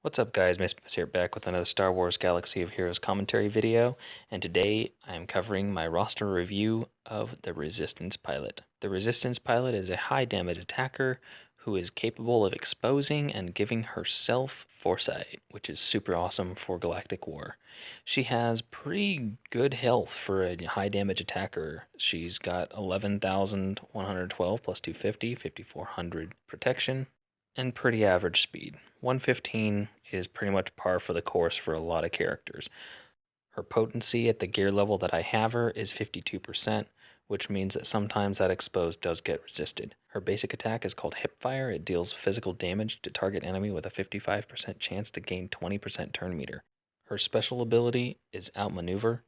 What's up guys, Miss here back with another Star Wars Galaxy of Heroes commentary video, and today I am covering my roster review of the Resistance Pilot. The Resistance Pilot is a high damage attacker who is capable of exposing and giving herself foresight, which is super awesome for Galactic War. She has pretty good health for a high damage attacker. She's got 11,112 plus 250, 5,400 protection, and pretty average speed. 115 is pretty much par for the course for a lot of characters. Her potency at the gear level that I have her is 52%, which means that sometimes that exposed does get resisted. Her basic attack is called Hipfire. It deals physical damage to target enemy with a 55% chance to gain 20% turn meter. Her special ability is Outmaneuver.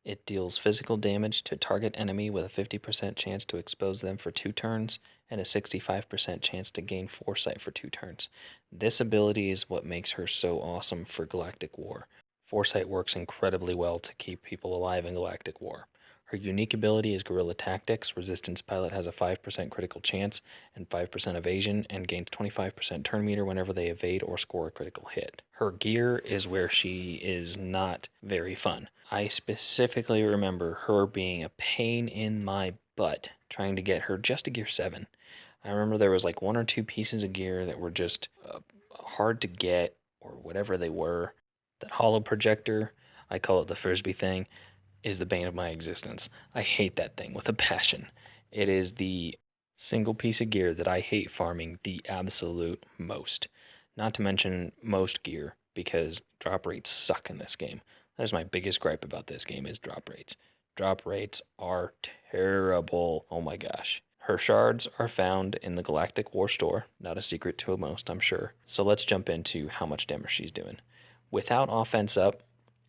It deals physical damage to target enemy with a 50% chance to expose them for 2 turns and a 65% chance to gain foresight for 2 turns. This ability is what makes her so awesome for Galactic War. Foresight works incredibly well to keep people alive in Galactic War. Her unique ability is Guerrilla Tactics. Resistance Pilot has a 5% critical chance and 5% evasion and gains 25% turn meter whenever they evade or score a critical hit. Her gear is where she is not very fun. I specifically remember her being a pain in my butt trying to get her just to gear 7. I remember there was like 1 or 2 pieces of gear that were just hard to get, or whatever they were. That hollow projector, I call it the Frisbee thing, is the bane of my existence. I hate that thing with a passion. It is the single piece of gear that I hate farming the absolute most. Not to mention most gear, because drop rates suck in this game. That is my biggest gripe about this game, is drop rates. Drop rates are terrible. Oh my gosh. Her shards are found in the Galactic War store. Not a secret to most, I'm sure. So let's jump into how much damage she's doing. Without offense up,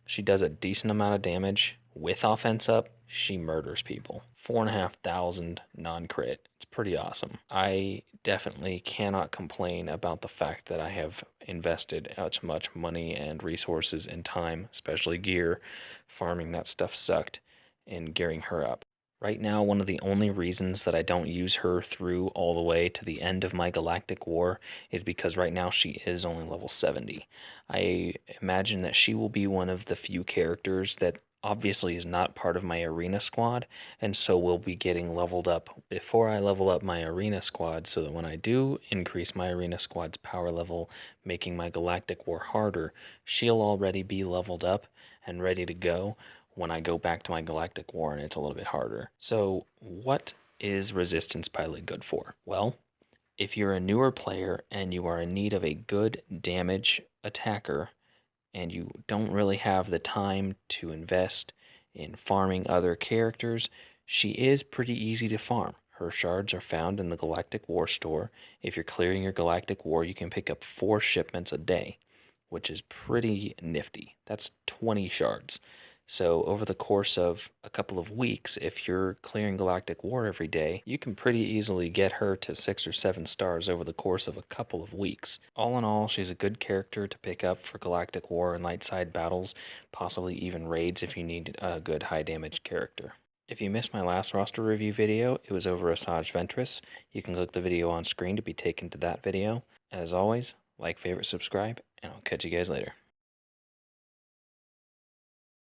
she does a decent amount of damage. With offense up, she murders people. 4,500 non-crit. It's pretty awesome. I definitely cannot complain about the fact that I have invested as much money and resources and time, especially gear. Farming that stuff sucked, and gearing her up. Right now, one of the only reasons that I don't use her through all the way to the end of my Galactic War is because right now she is only level 70. I imagine that she will be one of the few characters that obviously is not part of my arena squad, and so will be getting leveled up before I level up my arena squad, so that when I do increase my arena squad's power level, making my Galactic War harder, she'll already be leveled up and ready to go when I go back to my Galactic War and it's a little bit harder. So what is Resistance Pilot good for? Well, if you're a newer player and you are in need of a good damage attacker and you don't really have the time to invest in farming other characters, she is pretty easy to farm. Her shards are found in the Galactic War store. If you're clearing your Galactic War, you can pick up 4 shipments a day, which is pretty nifty. That's 20 shards. So over the course of a couple of weeks, if you're clearing Galactic War every day, you can pretty easily get her to 6 or 7 stars over the course of a couple of weeks. All in all, she's a good character to pick up for Galactic War and light side battles, possibly even raids if you need a good high damage character. If you missed my last roster review video, it was over Asajj Ventress. You can click the video on screen to be taken to that video. As always, like, favorite, subscribe, and I'll catch you guys later.